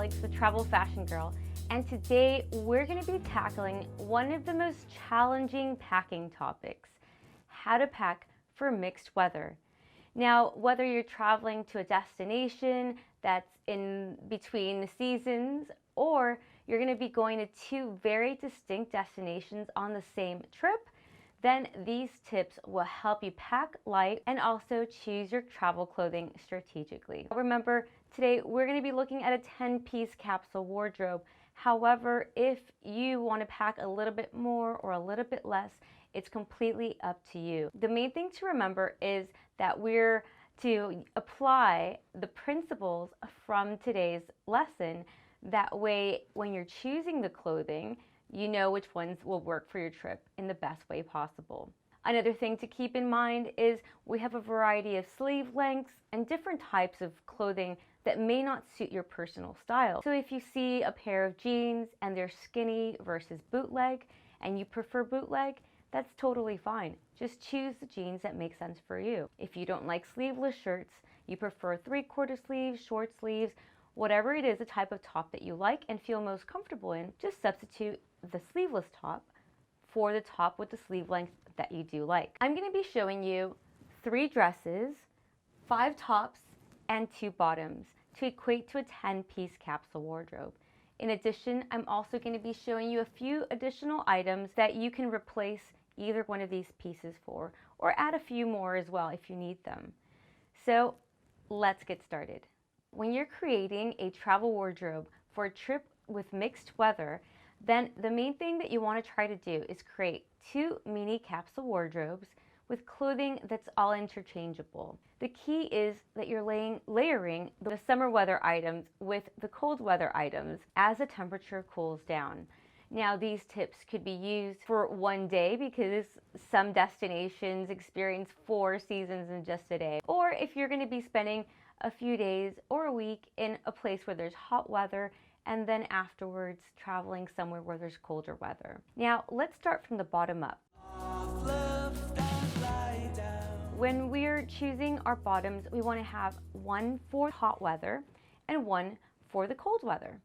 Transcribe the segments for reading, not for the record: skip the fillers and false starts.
Alex with Travel Fashion Girl, and today we're going to be tackling one of the most challenging packing topics: how to pack for mixed weather. Now, whether you're traveling to a destination that's in between the seasons, or you're going to be going to two very distinct destinations on the same trip, then these tips will help you pack light and also choose your travel clothing strategically. Remember, today we're going to be looking at a 10-piece capsule wardrobe. However, if you want to pack a little bit more or a little bit less, it's completely up to you. The main thing to remember is that we're to apply the principles from today's lesson. That way, when you're choosing the clothing, you know which ones will work for your trip in the best way possible. Another thing to keep in mind is we have a variety of sleeve lengths and different types of clothing that may not suit your personal style. So if you see a pair of jeans and they're skinny versus bootleg and you prefer bootleg, that's totally fine. Just choose the jeans that make sense for you. If you don't like sleeveless shirts, you prefer 3/4 sleeves, short sleeves, whatever it is, the type of top that you like and feel most comfortable in, just substitute the sleeveless top for the top with the sleeve length that you do like. I'm going to be showing you 3 dresses, 5 tops, and 2 bottoms to equate to a 10-piece capsule wardrobe. In addition, I'm also going to be showing you a few additional items that you can replace either one of these pieces for, or add a few more as well if you need them. So let's get started. When you're creating a travel wardrobe for a trip with mixed weather, then the main thing that you want to try to do is create 2 mini capsule wardrobes with clothing that's all interchangeable. The key is that you're layering the summer weather items with the cold weather items as the temperature cools down. Now, these tips could be used for one day because some destinations experience 4 seasons in just a day. Or if you're going to be spending a few days or a week in a place where there's hot weather, and then afterwards traveling somewhere where there's colder weather. Now, let's start from the bottom up. When we're choosing our bottoms, we want to have one for hot weather and one for the cold weather.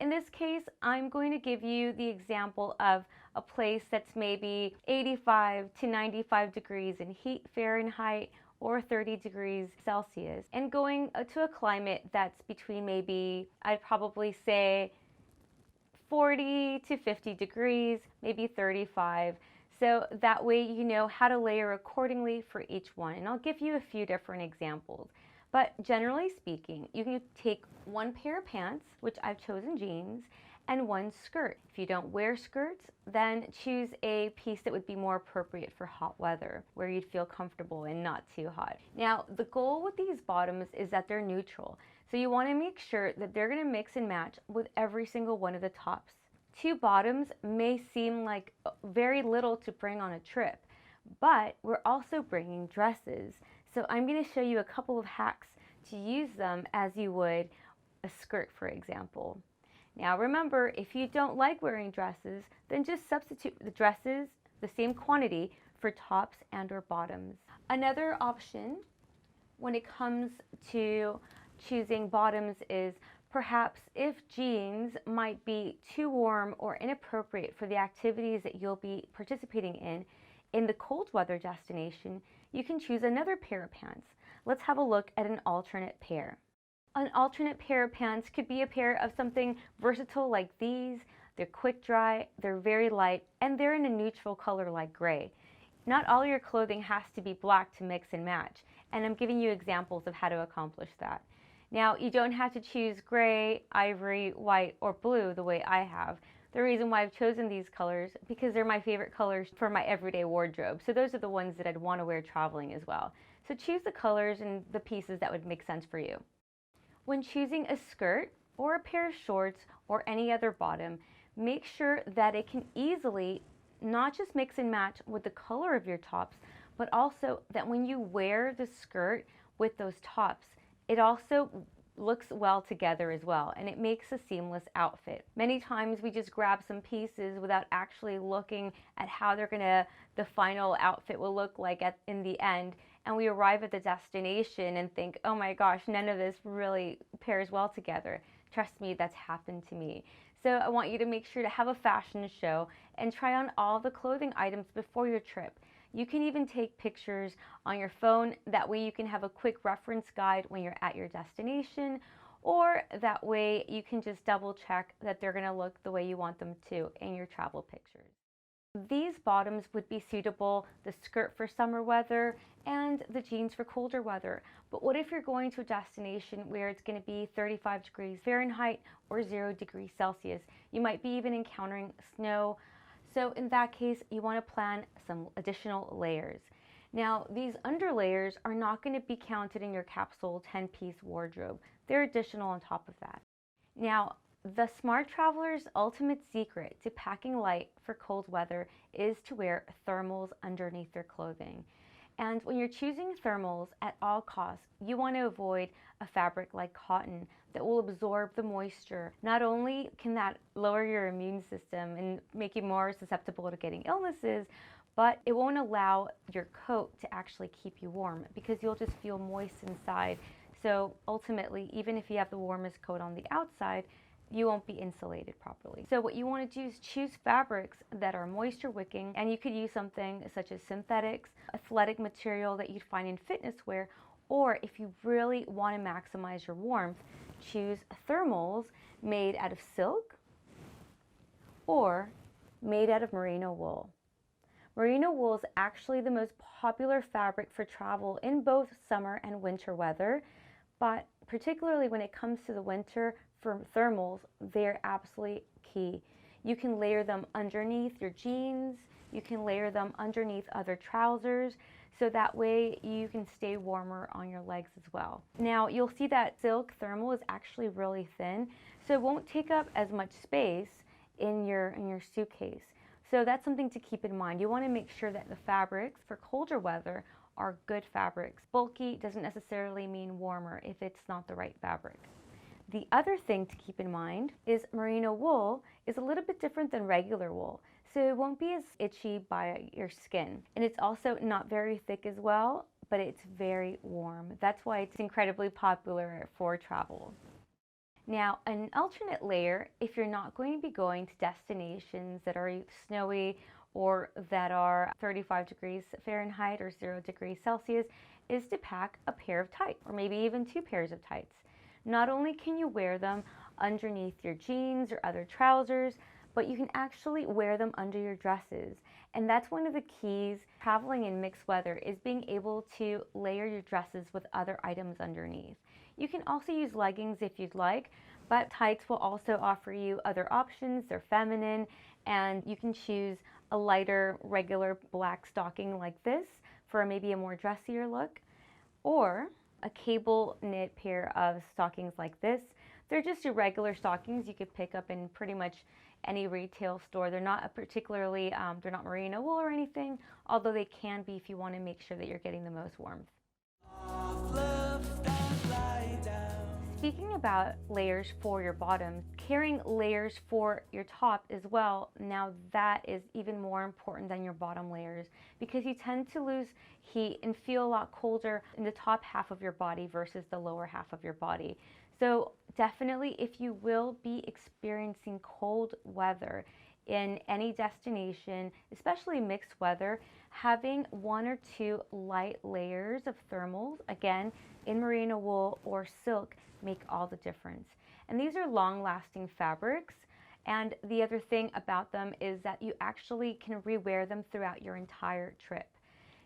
In this case, I'm going to give you the example of a place that's maybe 85 to 95 degrees in heat Fahrenheit or 30 degrees Celsius, and going to a climate that's between maybe, I'd probably say 40 to 50 degrees, maybe 35. So that way you know how to layer accordingly for each one. And I'll give you a few different examples. But generally speaking, you can take one pair of pants, which I've chosen jeans, and one skirt. If you don't wear skirts, then choose a piece that would be more appropriate for hot weather, where you'd feel comfortable and not too hot. Now, the goal with these bottoms is that they're neutral. So you want to make sure that they're going to mix and match with every single one of the tops. 2 bottoms may seem like very little to bring on a trip, but we're also bringing dresses. So I'm going to show you a couple of hacks to use them as you would a skirt, for example. Now remember, if you don't like wearing dresses, then just substitute the dresses, the same quantity, for tops and or bottoms. Another option when it comes to choosing bottoms is perhaps if jeans might be too warm or inappropriate for the activities that you'll be participating in the cold weather destination, you can choose another pair of pants. Let's have a look at an alternate pair. An alternate pair of pants could be a pair of something versatile like these. They're quick dry, they're very light, and they're in a neutral color like gray. Not all your clothing has to be black to mix and match, and I'm giving you examples of how to accomplish that. Now, you don't have to choose gray, ivory, white, or blue the way I have. The reason why I've chosen these colors, because they're my favorite colors for my everyday wardrobe. So those are the ones that I'd want to wear traveling as well. So choose the colors and the pieces that would make sense for you. When choosing a skirt or a pair of shorts or any other bottom, make sure that it can easily not just mix and match with the color of your tops, but also that when you wear the skirt with those tops, it also looks well together as well, and it makes a seamless outfit. Many times we just grab some pieces without actually looking at how the final outfit will look like in the end, and we arrive at the destination and think, oh my gosh, none of this really pairs well together. Trust me, that's happened to me. So I want you to make sure to have a fashion show and try on all the clothing items before your trip. You can even take pictures on your phone. That way you can have a quick reference guide when you're at your destination, or that way you can just double check that they're going to look the way you want them to in your travel pictures. These bottoms would be suitable, the skirt for summer weather and the jeans for colder weather. But what if you're going to a destination where it's going to be 35 degrees Fahrenheit or 0 degrees Celsius? You might be even encountering snow. So in that case, you want to plan some additional layers. Now, these underlayers are not going to be counted in your capsule 10-piece wardrobe. They're additional on top of that. Now, the smart traveler's ultimate secret to packing light for cold weather is to wear thermals underneath their clothing. And when you're choosing thermals, at all costs, you want to avoid a fabric like cotton that will absorb the moisture. Not only can that lower your immune system and make you more susceptible to getting illnesses, but it won't allow your coat to actually keep you warm because you'll just feel moist inside. So ultimately, even if you have the warmest coat on the outside, you won't be insulated properly. So what you want to do is choose fabrics that are moisture wicking, and you could use something such as synthetics, athletic material that you'd find in fitness wear, or if you really want to maximize your warmth, choose thermals made out of silk or made out of merino wool. Merino wool is actually the most popular fabric for travel in both summer and winter weather, but particularly when it comes to the winter, for thermals, they're absolutely key. You can layer them underneath your jeans, you can layer them underneath other trousers, so that way you can stay warmer on your legs as well. Now, you'll see that silk thermal is actually really thin, so it won't take up as much space in your suitcase. So that's something to keep in mind. You want to make sure that the fabrics for colder weather are good fabrics. Bulky doesn't necessarily mean warmer if it's not the right fabric. The other thing to keep in mind is merino wool is a little bit different than regular wool, so it won't be as itchy by your skin. And it's also not very thick as well, but it's very warm. That's why it's incredibly popular for travel. Now, an alternate layer, if you're not going to be going to destinations that are snowy or that are 35 degrees Fahrenheit or 0 degrees Celsius, is to pack a pair of tights, or maybe even 2 pairs of tights. Not only can you wear them underneath your jeans or other trousers, but you can actually wear them under your dresses. And that's one of the keys traveling in mixed weather, is being able to layer your dresses with other items underneath. You can also use leggings if you'd like, but tights will also offer you other options. They're feminine, and you can choose a lighter, regular black stocking like this for maybe a more dressier look, or a cable knit pair of stockings like this. They're just your regular stockings you could pick up in pretty much any retail store. They're not particularly, they're not merino wool or anything, although they can be if you want to make sure that you're getting the most warmth. Speaking about layers for your bottoms, carrying layers for your top as well, now that is even more important than your bottom layers, because you tend to lose heat and feel a lot colder in the top half of your body versus the lower half of your body. So definitely, if you will be experiencing cold weather in any destination, especially mixed weather, having 1 or 2 light layers of thermals, again, in merino wool or silk, make all the difference. And these are long-lasting fabrics, and the other thing about them is that you actually can rewear them throughout your entire trip.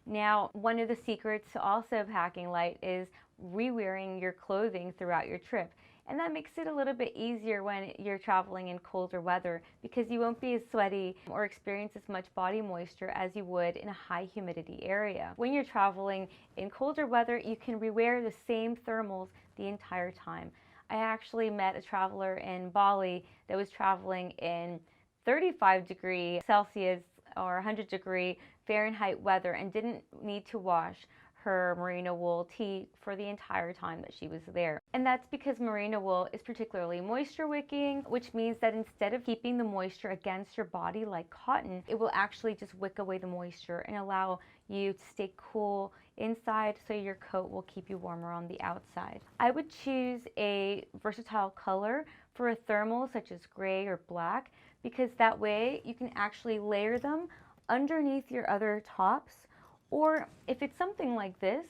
Now, one of the secrets to also packing light is rewearing your clothing throughout your trip. And that makes it a little bit easier when you're traveling in colder weather, because you won't be as sweaty or experience as much body moisture as you would in a high humidity area. When you're traveling in colder weather, you can rewear the same thermals the entire time. I actually met a traveler in Bali that was traveling in 35 degree Celsius or 100 degree Fahrenheit weather and didn't need to wash her merino wool tee for the entire time that she was there. And that's because merino wool is particularly moisture wicking, which means that instead of keeping the moisture against your body like cotton, it will actually just wick away the moisture and allow you to stay cool inside, so your coat will keep you warmer on the outside. I would choose a versatile color for a thermal such as gray or black, because that way you can actually layer them underneath your other tops. Or if it's something like this,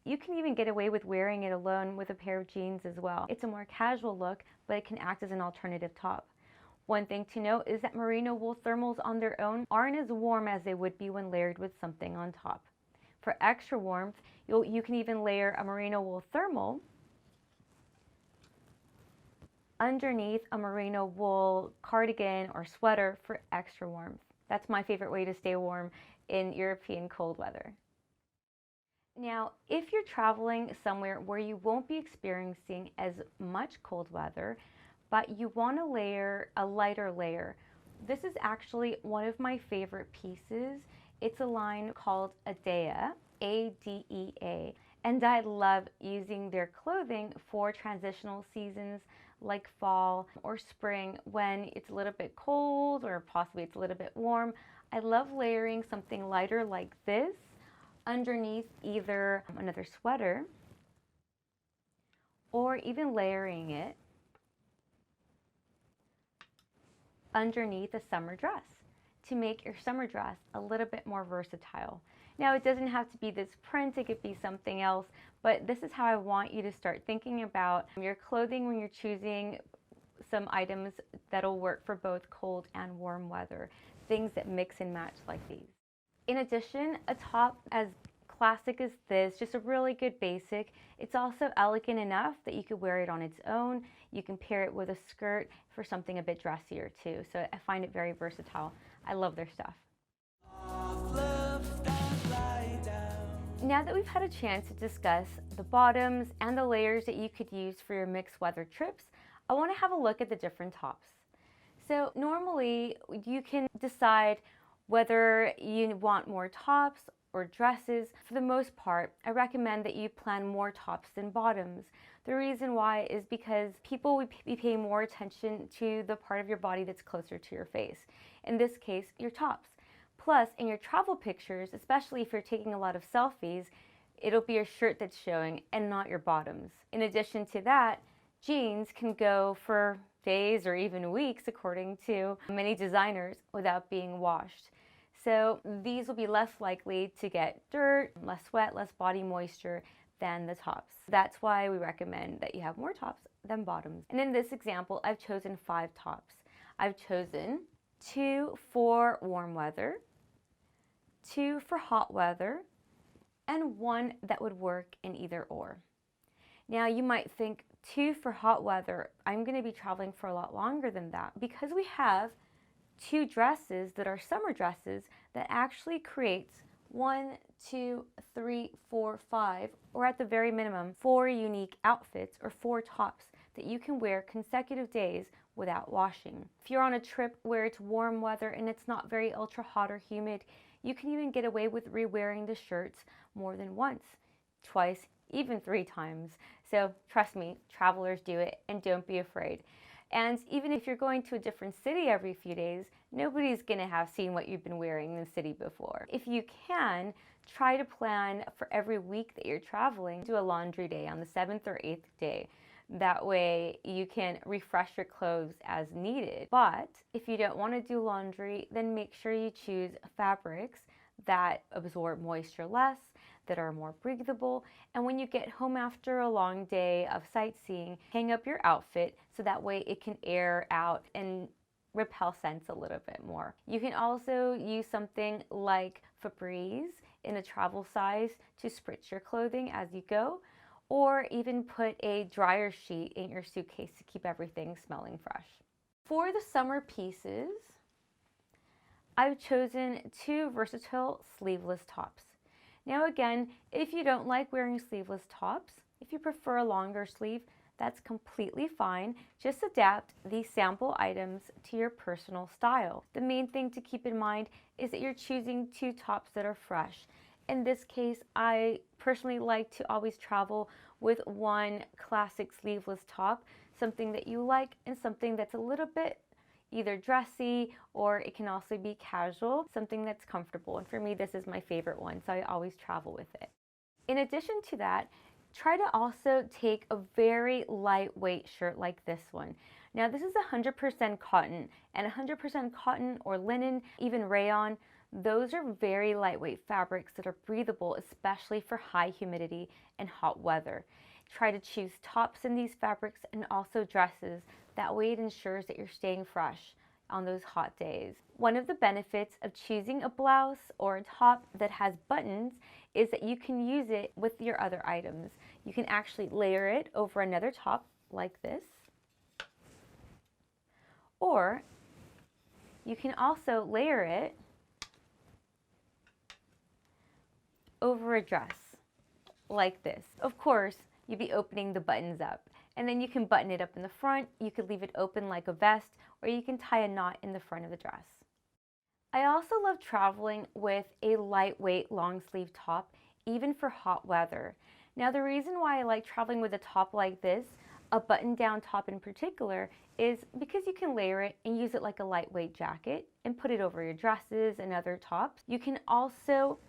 you can even get away with wearing it alone with a pair of jeans as well. It's a more casual look, but it can act as an alternative top. One thing to note is that merino wool thermals on their own aren't as warm as they would be when layered with something on top. For extra warmth, you can even layer a merino wool thermal underneath a merino wool cardigan or sweater for extra warmth. That's my favorite way to stay warm in European cold weather. Now, if you're traveling somewhere where you won't be experiencing as much cold weather, but you want to layer a lighter layer, this is actually one of my favorite pieces. It's a line called Adea, A-D-E-A, and I love using their clothing for transitional seasons like fall or spring when it's a little bit cold or possibly it's a little bit warm. I love layering something lighter like this underneath either another sweater or even layering it underneath a summer dress to make your summer dress a little bit more versatile. Now, it doesn't have to be this print, it could be something else, but this is how I want you to start thinking about your clothing when you're choosing some items that'll work for both cold and warm weather, things that mix and match like these. In addition, a top as classic as this, just a really good basic. It's also elegant enough that you could wear it on its own. You can pair it with a skirt for something a bit dressier too. So I find it very versatile. I love their stuff. Now that we've had a chance to discuss the bottoms and the layers that you could use for your mixed weather trips, I want to have a look at the different tops. So normally you can decide whether you want more tops or dresses. For the most part, I recommend that you plan more tops than bottoms. The reason why is because people would be paying more attention to the part of your body that's closer to your face. In this case, your tops. Plus, in your travel pictures, especially if you're taking a lot of selfies, it'll be your shirt that's showing and not your bottoms. In addition to that, jeans can go for days or even weeks, according to many designers, without being washed. So these will be less likely to get dirt, less sweat, less body moisture than the tops. That's why we recommend that you have more tops than bottoms. And in this example, I've chosen 5 tops. I've chosen 2 for warm weather, 2 for hot weather, and 1 that would work in either or. Now you might think 2 for hot weather, I'm going to be traveling for a lot longer than that. Because we have 2 dresses that are summer dresses, that actually creates 1, 2, 3, 4, 5, or at the very minimum 4 unique outfits or 4 tops that you can wear consecutive days without washing. If you're on a trip where it's warm weather and it's not very ultra hot or humid, you can even get away with re-wearing the shirts more than once, twice, even 3 times. So trust me, travelers do it, and don't be afraid. And even if you're going to a different city every few days, nobody's going to have seen what you've been wearing in the city before. If you can, try to plan for every week that you're traveling, do a laundry day on the 7th or 8th day. That way you can refresh your clothes as needed. But if you don't want to do laundry, then make sure you choose fabrics that absorb moisture less, that are more breathable, and when you get home after a long day of sightseeing, hang up your outfit so that way it can air out and repel scents a little bit more. You can also use something like Febreze in a travel size to spritz your clothing as you go, or even put a dryer sheet in your suitcase to keep everything smelling fresh. For the summer pieces, I've chosen 2 versatile sleeveless tops. Now again, if you don't like wearing sleeveless tops, if you prefer a longer sleeve, that's completely fine. Just adapt these sample items to your personal style. The main thing to keep in mind is that you're choosing 2 tops that are fresh. In this case, I personally like to always travel with 1 classic sleeveless top, something that you like and something that's a little bit either dressy, or it can also be casual, something that's comfortable. And for me, this is my favorite one, so I always travel with it. In addition to that, try to also take a very lightweight shirt like this one. Now this is 100% cotton, and 100% cotton or linen, even rayon, those are very lightweight fabrics that are breathable, especially for high humidity and hot weather. Try to choose tops in these fabrics and also dresses. That way it ensures that you're staying fresh on those hot days. One of the benefits of choosing a blouse or a top that has buttons is that you can use it with your other items. You can actually layer it over another top like this, or you can also layer it over a dress like this. Of course, you'd be opening the buttons up, and then you can button it up in the front. You could leave it open like a vest, or you can tie a knot in the front of the dress. I also love traveling with a lightweight long sleeve top, even for hot weather. Now the reason why I like traveling with a top like this, a button down top in particular, is because you can layer it and use it like a lightweight jacket and put it over your dresses and other tops. You can also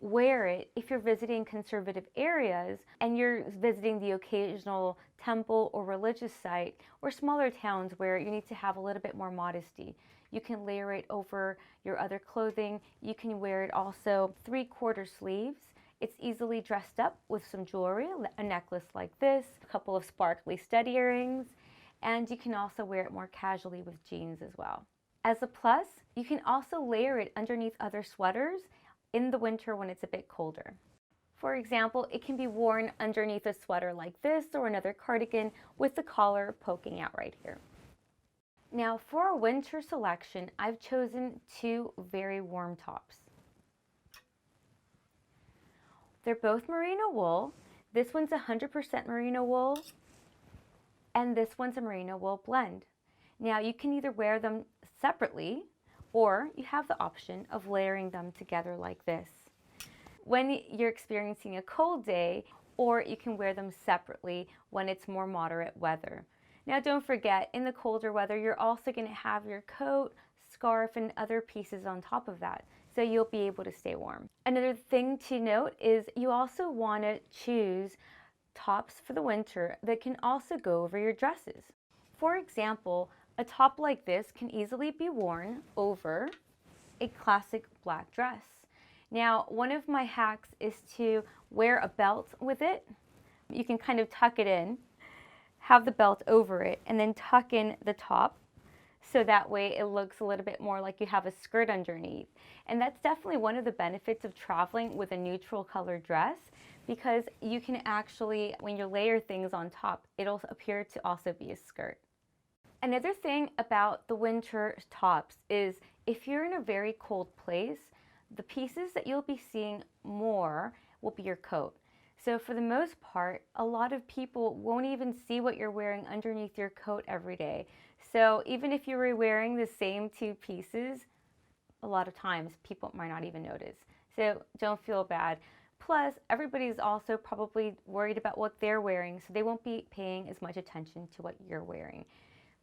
wear it if you're visiting conservative areas and you're visiting the occasional temple or religious site, or smaller towns where you need to have a little bit more modesty. You can layer it over your other clothing. You can wear it also 3/4 sleeves. It's easily dressed up with some jewelry, a necklace like this, a couple of sparkly stud earrings, and you can also wear it more casually with jeans as well. As a plus, you can also layer it underneath other sweaters in the winter when it's a bit colder. For example, it can be worn underneath a sweater like this or another cardigan with the collar poking out right here. Now for our winter selection, I've chosen two very warm tops. They're both merino wool. This one's 100% merino wool, and this one's a merino wool blend. Now you can either wear them separately, or you have the option of layering them together like this when you're experiencing a cold day, or you can wear them separately when it's more moderate weather. Now don't forget, in the colder weather, you're also going to have your coat, scarf, and other pieces on top of that, so you'll be able to stay warm. Another thing to note is you also want to choose tops for the winter that can also go over your dresses. For example, a top like this can easily be worn over a classic black dress. Now, one of my hacks is to wear a belt with it. You can kind of tuck it in, have the belt over it, and then tuck in the top, so that way it looks a little bit more like you have a skirt underneath. And that's definitely one of the benefits of traveling with a neutral color dress, because you can actually, when you layer things on top, it'll appear to also be a skirt. Another thing about the winter tops is if you're in a very cold place, the pieces that you'll be seeing more will be your coat. So for the most part, a lot of people won't even see what you're wearing underneath your coat every day. So even if you were wearing the same two pieces, a lot of times people might not even notice. So don't feel bad. Plus, everybody's also probably worried about what they're wearing, so they won't be paying as much attention to what you're wearing.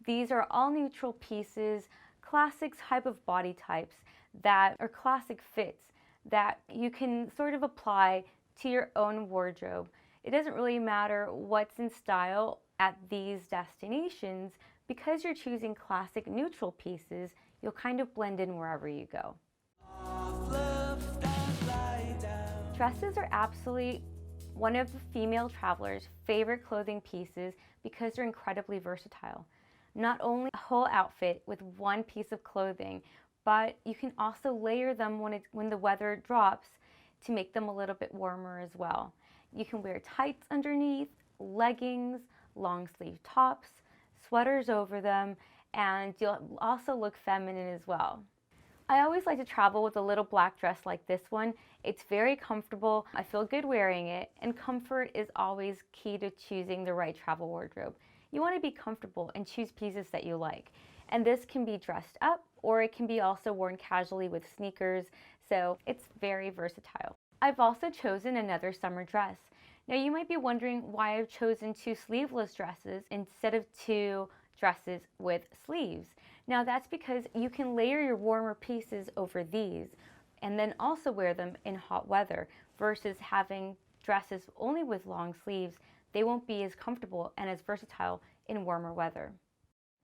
These are all neutral pieces, classic type of body types that are classic fits that you can sort of apply to your own wardrobe. It doesn't really matter what's in style at these destinations, because you're choosing classic neutral pieces, you'll kind of blend in wherever you go. Dresses are absolutely one of the female travelers' favorite clothing pieces because they're incredibly versatile. Not only a whole outfit with one piece of clothing, but you can also layer them when the weather drops to make them a little bit warmer as well. You can wear tights underneath, leggings, long sleeve tops, sweaters over them, and you'll also look feminine as well. I always like to travel with a little black dress like this one. It's very comfortable, I feel good wearing it, and comfort is always key to choosing the right travel wardrobe. You want to be comfortable and choose pieces that you like. And this can be dressed up, or it can be also worn casually with sneakers, so it's very versatile. I've also chosen another summer dress. Now you might be wondering why I've chosen two sleeveless dresses instead of two dresses with sleeves. Now that's because you can layer your warmer pieces over these and then also wear them in hot weather, versus having dresses only with long sleeves. They won't be as comfortable and as versatile in warmer weather.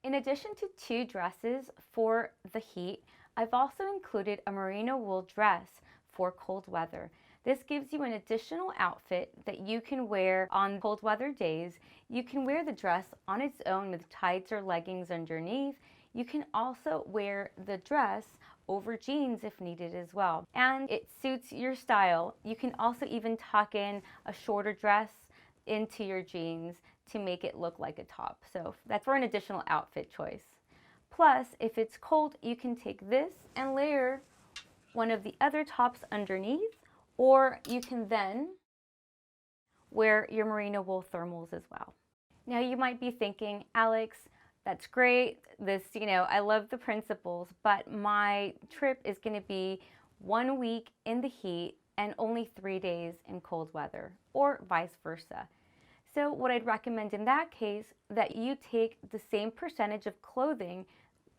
In addition to 2 dresses for the heat, I've also included a merino wool dress for cold weather. This gives you an additional outfit that you can wear on cold weather days. You can wear the dress on its own with tights or leggings underneath. You can also wear the dress over jeans if needed as well. And it suits your style. You can also even tuck in a shorter dress into your jeans to make it look like a top. So that's for an additional outfit choice. Plus, if it's cold, you can take this and layer one of the other tops underneath, or you can then wear your merino wool thermals as well. Now you might be thinking, Alex, that's great. I love the principles, but my trip is going to be 1 week in the heat and only 3 days in cold weather, or vice versa. So what I'd recommend in that case, that you take the same percentage of clothing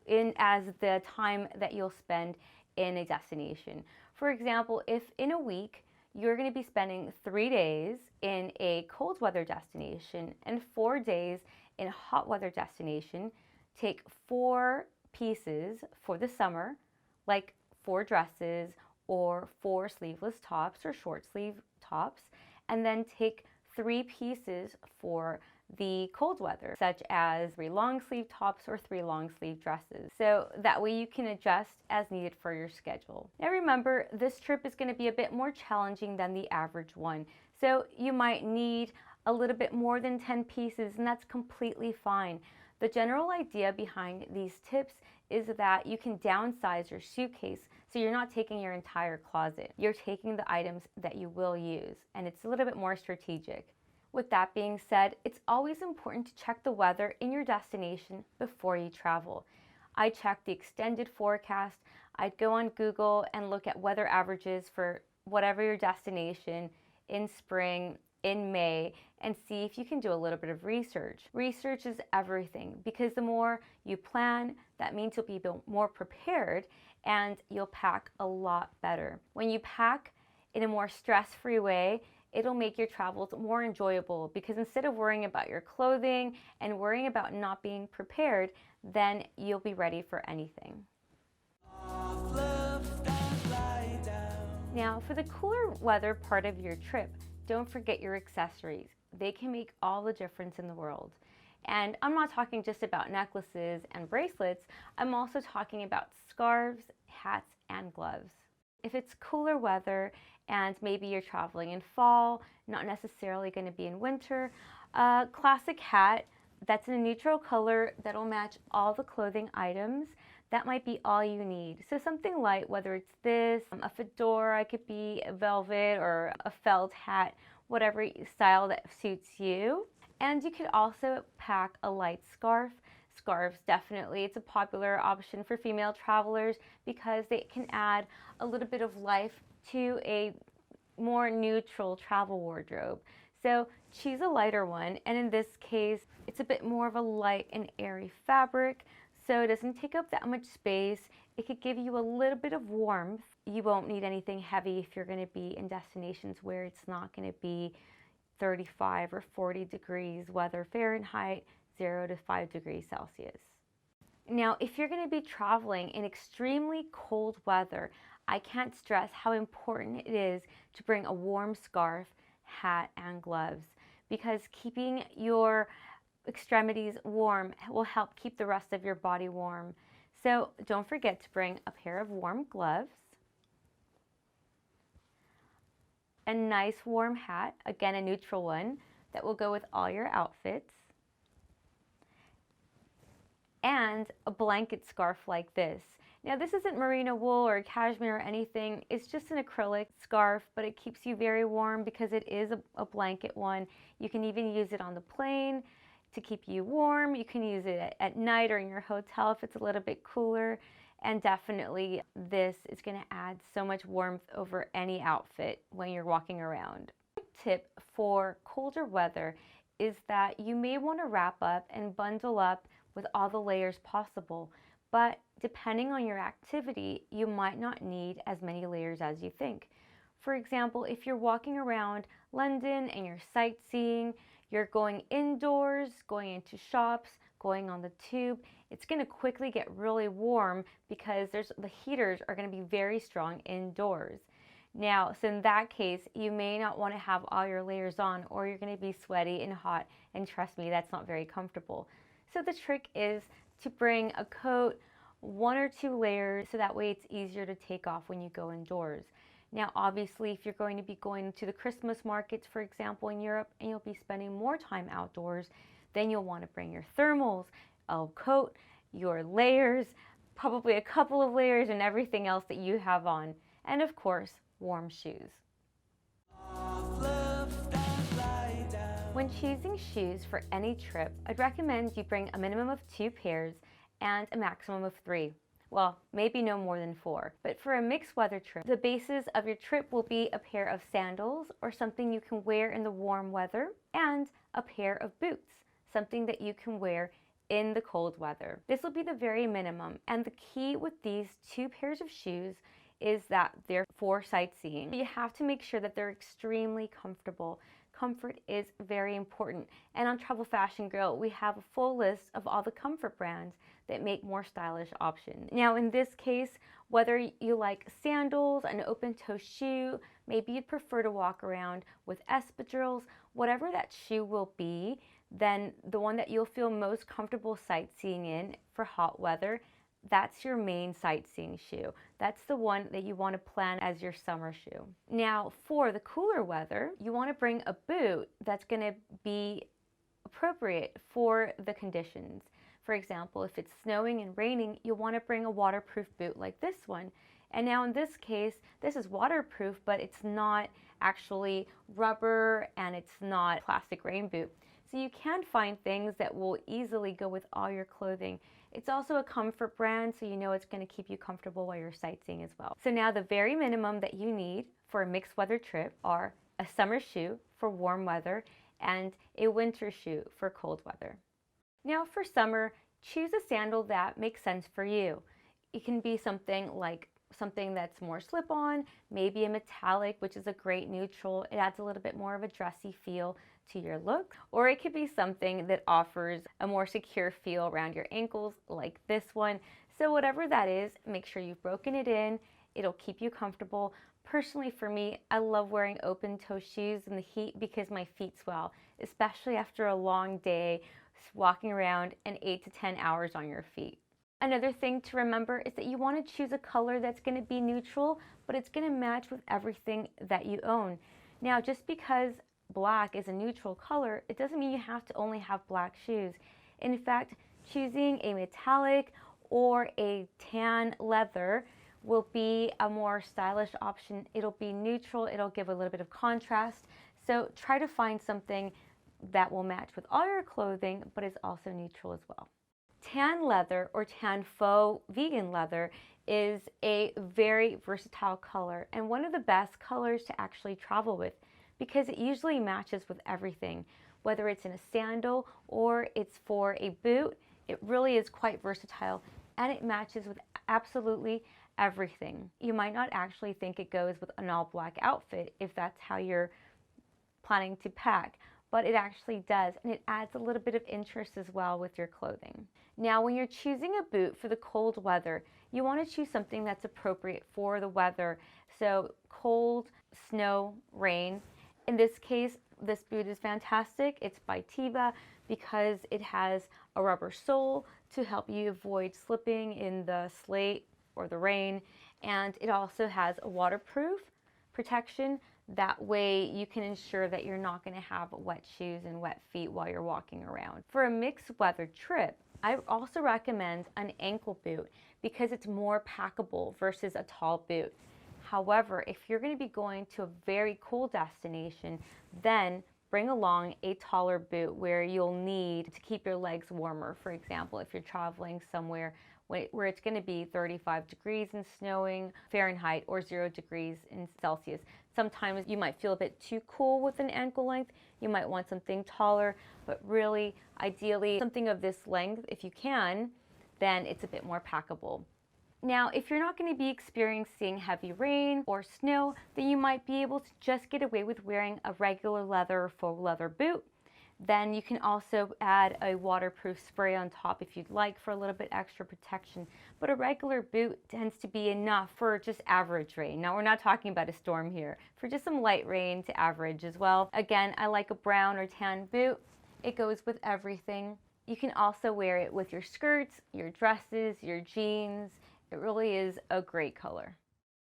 in as the time that you'll spend in a destination. For example, if in a week you're going to be spending 3 days in a cold weather destination and 4 days in a hot weather destination, take 4 pieces for the summer, like 4 dresses or 4 sleeveless tops or short sleeve tops, and then take 3 pieces for the cold weather, such as 3 long sleeve tops or 3 long sleeve dresses. So that way you can adjust as needed for your schedule. Now remember, this trip is going to be a bit more challenging than the average one. So you might need a little bit more than 10 pieces, and that's completely fine. The general idea behind these tips is that you can downsize your suitcase so you're not taking your entire closet. You're taking the items that you will use, and it's a little bit more strategic. With that being said, it's always important to check the weather in your destination before you travel. I check the extended forecast. I'd go on Google and look at weather averages for whatever your destination in spring, in May, and see if you can do a little bit of research. Research is everything, because the more you plan, that means you'll be more prepared and you'll pack a lot better. When you pack in a more stress-free way, it'll make your travels more enjoyable, because instead of worrying about your clothing and worrying about not being prepared, then you'll be ready for anything. Now, for the cooler weather part of your trip, don't forget your accessories. They can make all the difference in the world. And I'm not talking just about necklaces and bracelets, I'm also talking about scarves, hats, and gloves. If it's cooler weather and maybe you're traveling in fall, not necessarily going to be in winter, a classic hat that's in a neutral color that'll match all the clothing items, that might be all you need. So something light, whether it's this, a fedora, it could be a velvet or a felt hat, whatever style that suits you. And you could also pack a light scarf. Scarves, definitely, it's a popular option for female travelers because they can add a little bit of life to a more neutral travel wardrobe. So choose a lighter one, and in this case, it's a bit more of a light and airy fabric, so it doesn't take up that much space. It could give you a little bit of warmth. You won't need anything heavy if you're going to be in destinations where it's not going to be 35 or 40 degrees weather Fahrenheit, 0 to 5 degrees Celsius. Now, if you're going to be traveling in extremely cold weather, I can't stress how important it is to bring a warm scarf, hat, and gloves, because keeping your extremities warm will help keep the rest of your body warm. So don't forget to bring a pair of warm gloves, a nice warm hat, again a neutral one that will go with all your outfits, and a blanket scarf like this. Now this isn't merino wool or cashmere or anything, it's just an acrylic scarf, but it keeps you very warm because it is a blanket one. You can even use it on the plane to keep you warm. You can use it at night or in your hotel if it's a little bit cooler. And definitely this is going to add so much warmth over any outfit when you're walking around. A tip for colder weather is that you may want to wrap up and bundle up with all the layers possible, but depending on your activity, you might not need as many layers as you think. For example, if you're walking around London and you're sightseeing, you're going indoors, going into shops, going on the tube, it's going to quickly get really warm because the heaters are going to be very strong indoors. Now, so in that case, you may not want to have all your layers on, or you're going to be sweaty and hot, and trust me, that's not very comfortable. So the trick is to bring a coat, 1 or 2 layers, so that way it's easier to take off when you go indoors. Now, obviously, if you're going to be going to the Christmas markets, for example, in Europe, and you'll be spending more time outdoors, then you'll want to bring your thermals, a coat, your layers, probably a couple of layers, and everything else that you have on. And of course, warm shoes. When choosing shoes for any trip, I'd recommend you bring a minimum of 2 pairs and a maximum of 3. Well, maybe no more than 4. But for a mixed weather trip, the basis of your trip will be a pair of sandals or something you can wear in the warm weather, and a pair of boots, something that you can wear in the cold weather. This will be the very minimum, and the key with these 2 pairs of shoes is that they're for sightseeing. You have to make sure that they're extremely comfortable. Comfort is very important. And on Travel Fashion Girl, we have a full list of all the comfort brands that make more stylish options. Now, in this case, whether you like sandals, an open-toe shoe, maybe you'd prefer to walk around with espadrilles, whatever that shoe will be, then the one that you'll feel most comfortable sightseeing in for hot weather, that's your main sightseeing shoe. That's the one that you want to plan as your summer shoe. Now, for the cooler weather, you want to bring a boot that's going to be appropriate for the conditions. For example, if it's snowing and raining, you'll want to bring a waterproof boot like this one. And now in this case, this is waterproof, but it's not actually rubber and it's not plastic rain boot. So you can find things that will easily go with all your clothing. It's also a comfort brand, so you know it's going to keep you comfortable while you're sightseeing as well. So now the very minimum that you need for a mixed weather trip are a summer shoe for warm weather and a winter shoe for cold weather. Now for summer, choose a sandal that makes sense for you. It can be something that's more slip-on, maybe a metallic, which is a great neutral. It adds a little bit more of a dressy feel to your look. Or it could be something that offers a more secure feel around your ankles, like this one. So whatever that is, make sure you've broken it in. It'll keep you comfortable. Personally, for me, I love wearing open-toe shoes in the heat because my feet swell, especially after a long day walking around and 8 to 10 hours on your feet. Another thing to remember is that you want to choose a color that's going to be neutral, but it's going to match with everything that you own. Now, just because black is a neutral color, it doesn't mean you have to only have black shoes. In fact, choosing a metallic or a tan leather will be a more stylish option. It'll be neutral, it'll give a little bit of contrast. So try to find something that will match with all your clothing, but is also neutral as well. Tan leather or tan faux vegan leather is a very versatile color and one of the best colors to actually travel with because it usually matches with everything. Whether it's in a sandal or it's for a boot, it really is quite versatile and it matches with absolutely everything. You might not actually think it goes with an all black outfit if that's how you're planning to pack, but it actually does, and it adds a little bit of interest as well with your clothing. Now, when you're choosing a boot for the cold weather, you want to choose something that's appropriate for the weather. So cold, snow, rain. In this case, this boot is fantastic. It's by Teva because it has a rubber sole to help you avoid slipping in the slate or the rain, and it also has a waterproof protection. That way you can ensure that you're not going to have wet shoes and wet feet while you're walking around. For a mixed weather trip, I also recommend an ankle boot because it's more packable versus a tall boot. However, if you're going to be going to a very cold destination, then bring along a taller boot where you'll need to keep your legs warmer. For example, if you're traveling somewhere where it's going to be 35 degrees and snowing Fahrenheit or 0 degrees in Celsius. Sometimes you might feel a bit too cool with an ankle length. You might want something taller, but really, ideally, something of this length, if you can, then it's a bit more packable. Now, if you're not going to be experiencing heavy rain or snow, then you might be able to just get away with wearing a regular leather or faux leather boot. Then you can also add a waterproof spray on top if you'd like for a little bit extra protection. But a regular boot tends to be enough for just average rain. Now we're not talking about a storm here. For just some light rain to average as well. Again, I like a brown or tan boot. It goes with everything. You can also wear it with your skirts, your dresses, your jeans. It really is a great color.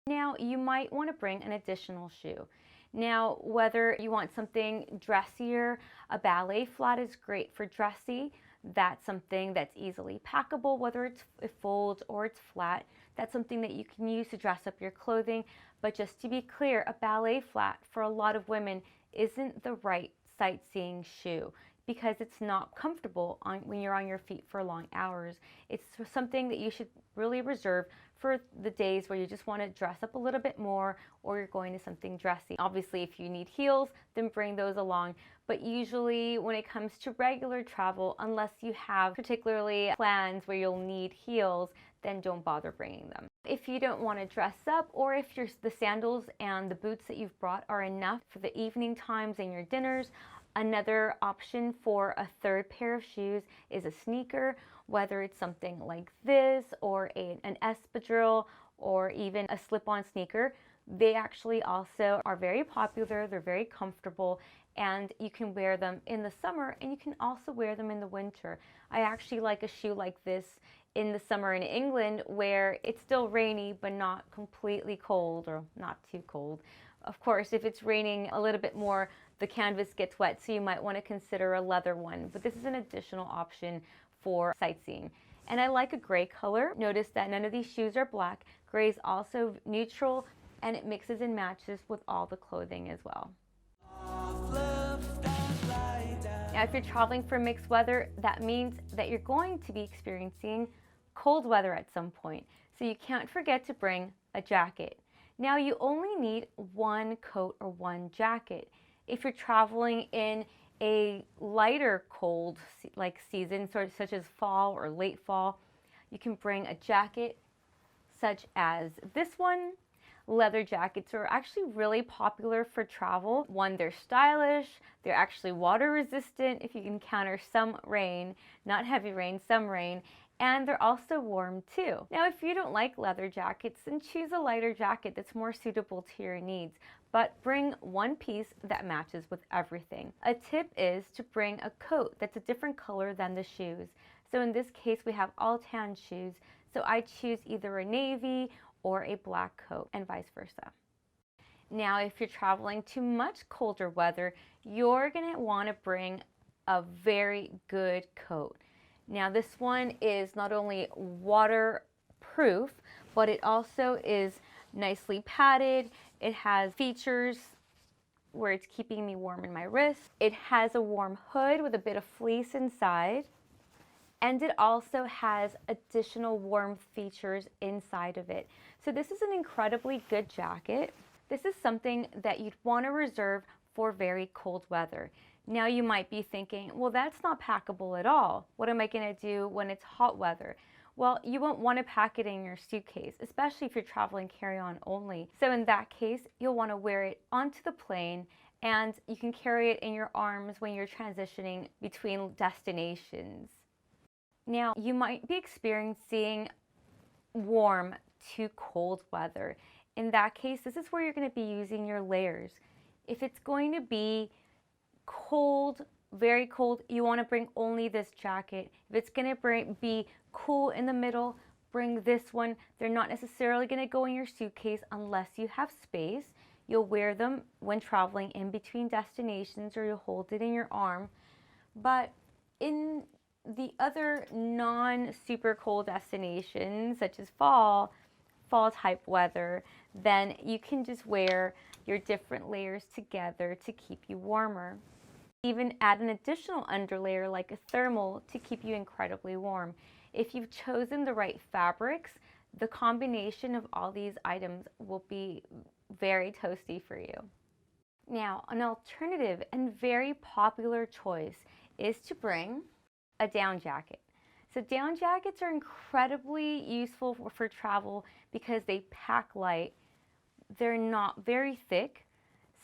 Now you might want to bring an additional shoe. Now, whether you want something dressier, a ballet flat is great for dressy. That's something that's easily packable, whether it folds or it's flat. That's something that you can use to dress up your clothing. But just to be clear, a ballet flat for a lot of women isn't the right sightseeing shoe because it's not comfortable when you're on your feet for long hours. It's something that you should really reserve for the days where you just want to dress up a little bit more or you're going to something dressy. Obviously, if you need heels, then bring those along. But usually when it comes to regular travel, unless you have particularly plans where you'll need heels, then don't bother bringing them. If you don't want to dress up, or if the sandals and the boots that you've brought are enough for the evening times and your dinners, another option for a third pair of shoes is a sneaker, whether it's something like this or an espadrille or even a slip-on sneaker. They actually also are very popular, they're very comfortable, and you can wear them in the summer and you can also wear them in the winter. I actually like a shoe like this in the summer in England where it's still rainy but not completely cold or not too cold. Of course, if it's raining a little bit more, the canvas gets wet, so you might want to consider a leather one, but this is an additional option for sightseeing. And I like a gray color. Notice that none of these shoes are black. Gray is also neutral and it mixes and matches with all the clothing as well. Now, if you're traveling for mixed weather, that means that you're going to be experiencing cold weather at some point. So you can't forget to bring a jacket. Now, you only need one coat or one jacket. If you're traveling in a lighter cold like season, such as fall or late fall, you can bring a jacket such as this one. Leather jackets are actually really popular for travel. One, they're stylish, they're actually water resistant if you can encounter some rain, not heavy rain, some rain, and they're also warm too. Now, if you don't like leather jackets, then choose a lighter jacket that's more suitable to your needs, but bring one piece that matches with everything. A tip is to bring a coat that's a different color than the shoes. So in this case, we have all tan shoes, so I choose either a navy or a black coat and vice versa. Now, if you're traveling to much colder weather, you're gonna wanna bring a very good coat. Now, this one is not only waterproof, but it also is nicely padded. It has features where it's keeping me warm in my wrist. It has a warm hood with a bit of fleece inside. And it also has additional warmth features inside of it. So this is an incredibly good jacket. This is something that you'd want to reserve for very cold weather. Now you might be thinking, well, that's not packable at all. What am I going to do when it's hot weather? Well, you won't want to pack it in your suitcase, especially if you're traveling carry-on only. So in that case, you'll want to wear it onto the plane and you can carry it in your arms when you're transitioning between destinations. Now, you might be experiencing warm to cold weather. In that case, this is where you're going to be using your layers. If it's going to be cold, very cold, you want to bring only this jacket. If it's going to be cool in the middle, bring this one. They're not necessarily going to go in your suitcase unless you have space. You'll wear them when traveling in between destinations or you'll hold it in your arm. But in the other non-super cold destinations, such as fall type weather, then you can just wear your different layers together to keep you warmer. Even add an additional underlayer like a thermal to keep you incredibly warm. If you've chosen the right fabrics, the combination of all these items will be very toasty for you. Now, an alternative and very popular choice is to bring a down jacket. So down jackets are incredibly useful for travel because they pack light. They're not very thick,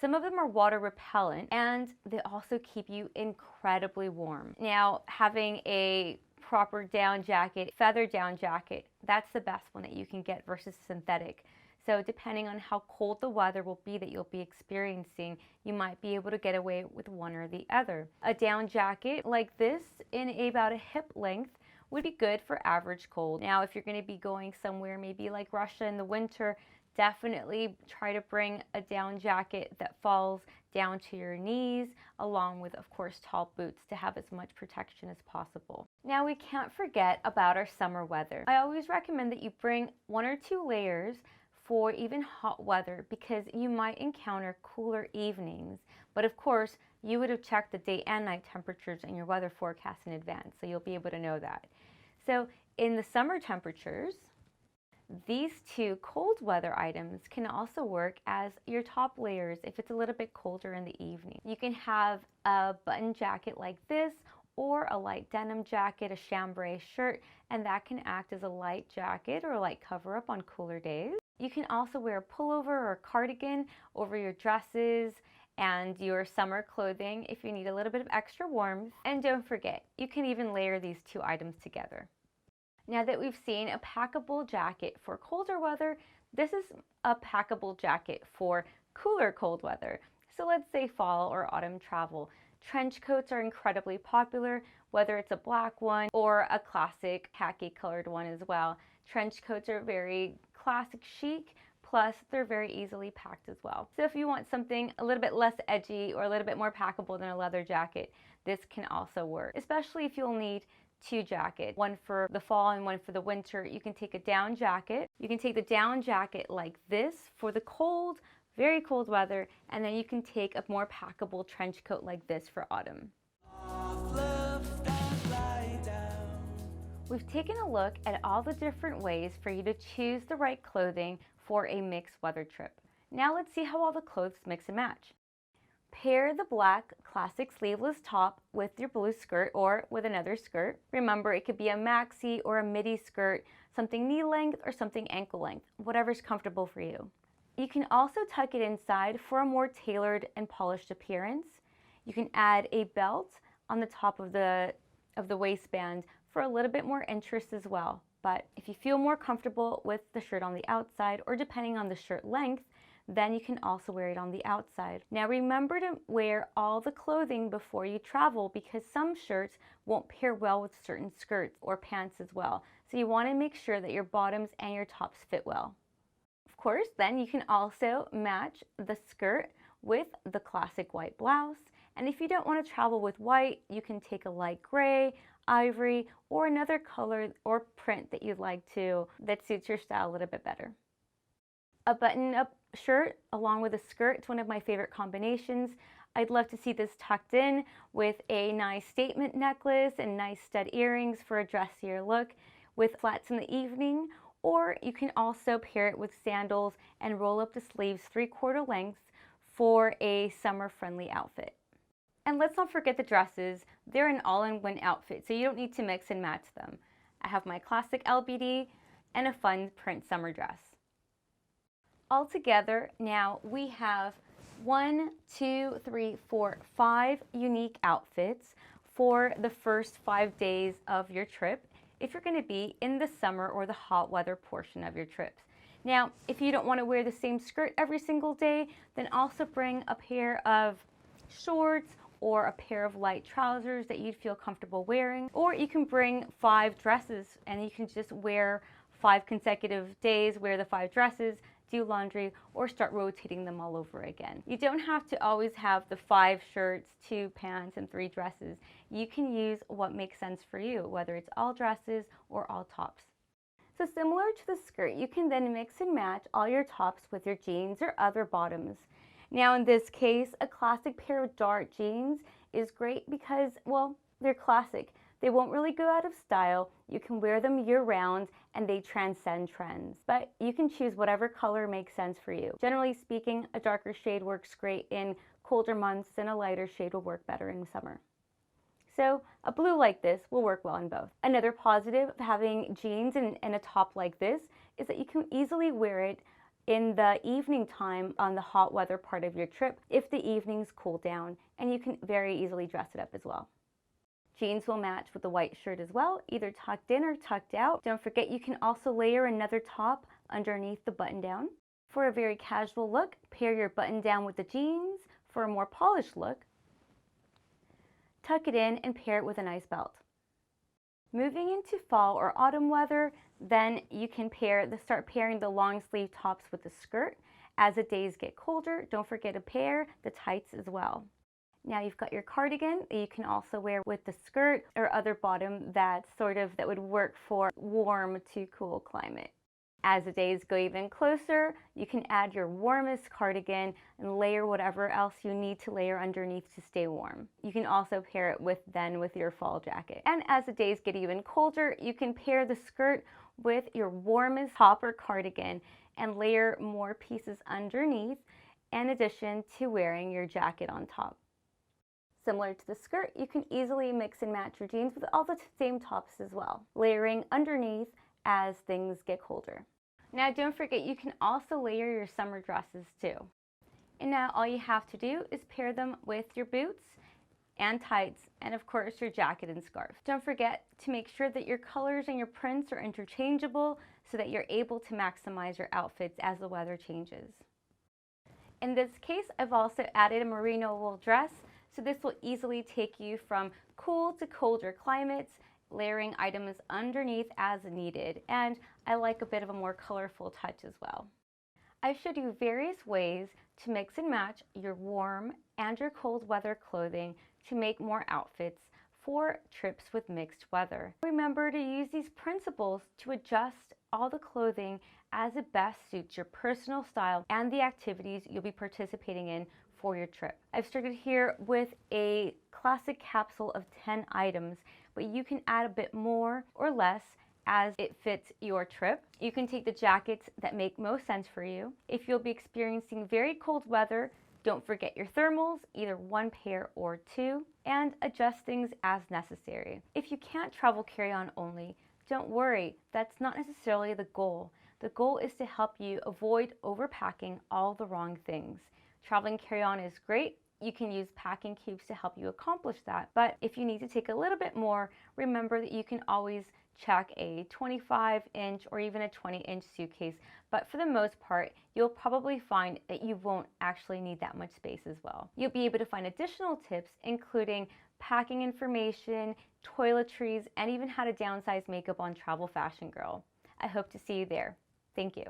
Some of them are water repellent and they also keep you incredibly warm. Now, having a proper down jacket, feather down jacket, that's the best one that you can get versus synthetic. So depending on how cold the weather will be that you'll be experiencing, you might be able to get away with one or the other. A down jacket like this in about a hip length would be good for average cold. Now, if you're going to be going somewhere maybe like Russia in the winter, definitely try to bring a down jacket that falls down to your knees, along with, of course, tall boots to have as much protection as possible. Now, we can't forget about our summer weather. I always recommend that you bring 1 or 2 layers for even hot weather because you might encounter cooler evenings. But of course, you would have checked the day and night temperatures in your weather forecast in advance, so you'll be able to know that. So in the summer temperatures, these 2 cold weather items can also work as your top layers if it's a little bit colder in the evening. You can have a button jacket like this or a light denim jacket, a chambray shirt, and that can act as a light jacket or a light cover up on cooler days. You can also wear a pullover or a cardigan over your dresses and your summer clothing if you need a little bit of extra warmth. And don't forget, you can even layer these 2 items together. Now that we've seen a packable jacket for colder weather, this is a packable jacket for cooler cold weather. So let's say fall or autumn travel. Trench coats are incredibly popular, whether it's a black one or a classic khaki colored one as well. Trench coats are very classic chic, plus they're very easily packed as well. So if you want something a little bit less edgy or a little bit more packable than a leather jacket, this can also work, especially if you'll need 2 jackets, one for the fall and one for the winter. You can take a down jacket. You can take the down jacket like this for the cold, very cold weather, and then you can take a more packable trench coat like this for autumn. We've taken a look at all the different ways for you to choose the right clothing for a mixed weather trip. Now let's see how all the clothes mix and match. Pair the black classic sleeveless top with your blue skirt or with another skirt. Remember, it could be a maxi or a midi skirt, something knee length or something ankle length, whatever's comfortable for you. You can also tuck it inside for a more tailored and polished appearance. You can add a belt on the top of the waistband for a little bit more interest as well. But if you feel more comfortable with the shirt on the outside, or depending on the shirt length, then you can also wear it on the outside. Now remember to wear all the clothing before you travel because some shirts won't pair well with certain skirts or pants as well. So you want to make sure that your bottoms and your tops fit well. Of course, then you can also match the skirt with the classic white blouse. And if you don't want to travel with white, you can take a light gray, ivory, or another color or print that you'd like to that suits your style a little bit better. A button-up shirt along with a skirt, it's one of my favorite combinations. I'd love to see this tucked in with a nice statement necklace and nice stud earrings for a dressier look with flats in the evening, or you can also pair it with sandals and roll up the sleeves 3/4 length for a summer-friendly outfit. And let's not forget the dresses. They're an all-in-one outfit, so you don't need to mix and match them. I have my classic LBD and a fun print summer dress. Altogether, now we have 1, 2, 3, 4, 5 unique outfits for the first 5 days of your trip if you're going to be in the summer or the hot weather portion of your trips. Now, if you don't want to wear the same skirt every single day, then also bring a pair of shorts or a pair of light trousers that you'd feel comfortable wearing. Or you can bring 5 dresses and you can just wear 5 consecutive days, wear the 5 dresses, do laundry, or start rotating them all over again. You don't have to always have the 5 shirts, 2 pants, and 3 dresses. You can use what makes sense for you, whether it's all dresses or all tops. So similar to the skirt, you can then mix and match all your tops with your jeans or other bottoms. Now in this case, a classic pair of dark jeans is great because, well, they're classic. They won't really go out of style. You can wear them year-round and they transcend trends. But you can choose whatever color makes sense for you. Generally speaking, a darker shade works great in colder months and a lighter shade will work better in summer. So a blue like this will work well in both. Another positive of having jeans and a top like this is that you can easily wear it in the evening time on the hot weather part of your trip if the evenings cool down, and you can very easily dress it up as well. Jeans will match with the white shirt as well, either tucked in or tucked out. Don't forget you can also layer another top underneath the button down. For a very casual look, pair your button down with the jeans. For a more polished look, tuck it in and pair it with a nice belt. Moving into fall or autumn weather, then you can start pairing the long sleeve tops with the skirt. As the days get colder, don't forget to pair the tights as well. Now you've got your cardigan that you can also wear with the skirt or other bottom that would work for warm to cool climate. As the days go even closer, you can add your warmest cardigan and layer whatever else you need to layer underneath to stay warm. You can also pair it with your fall jacket. And as the days get even colder, you can pair the skirt with your warmest top or cardigan and layer more pieces underneath in addition to wearing your jacket on top. Similar to the skirt, you can easily mix and match your jeans with all the same tops as well, layering underneath as things get colder. Now don't forget you can also layer your summer dresses too. And now all you have to do is pair them with your boots and tights and of course your jacket and scarf. Don't forget to make sure that your colors and your prints are interchangeable so that you're able to maximize your outfits as the weather changes. In this case, I've also added a merino wool dress. So this will easily take you from cool to colder climates, layering items underneath as needed. And I like a bit of a more colorful touch as well. I've showed you various ways to mix and match your warm and your cold weather clothing to make more outfits for trips with mixed weather. Remember to use these principles to adjust all the clothing as it best suits your personal style and the activities you'll be participating in for your trip. I've started here with a classic capsule of 10 items, but you can add a bit more or less as it fits your trip. You can take the jackets that make most sense for you. If you'll be experiencing very cold weather, don't forget your thermals, either one pair or two, and adjust things as necessary. If you can't travel carry-on only, don't worry, that's not necessarily the goal. The goal is to help you avoid overpacking all the wrong things. Traveling carry-on is great. You can use packing cubes to help you accomplish that. But if you need to take a little bit more, remember that you can always check a 25-inch or even a 20-inch suitcase. But for the most part, you'll probably find that you won't actually need that much space as well. You'll be able to find additional tips, including packing information, toiletries, and even how to downsize makeup on Travel Fashion Girl. I hope to see you there. Thank you.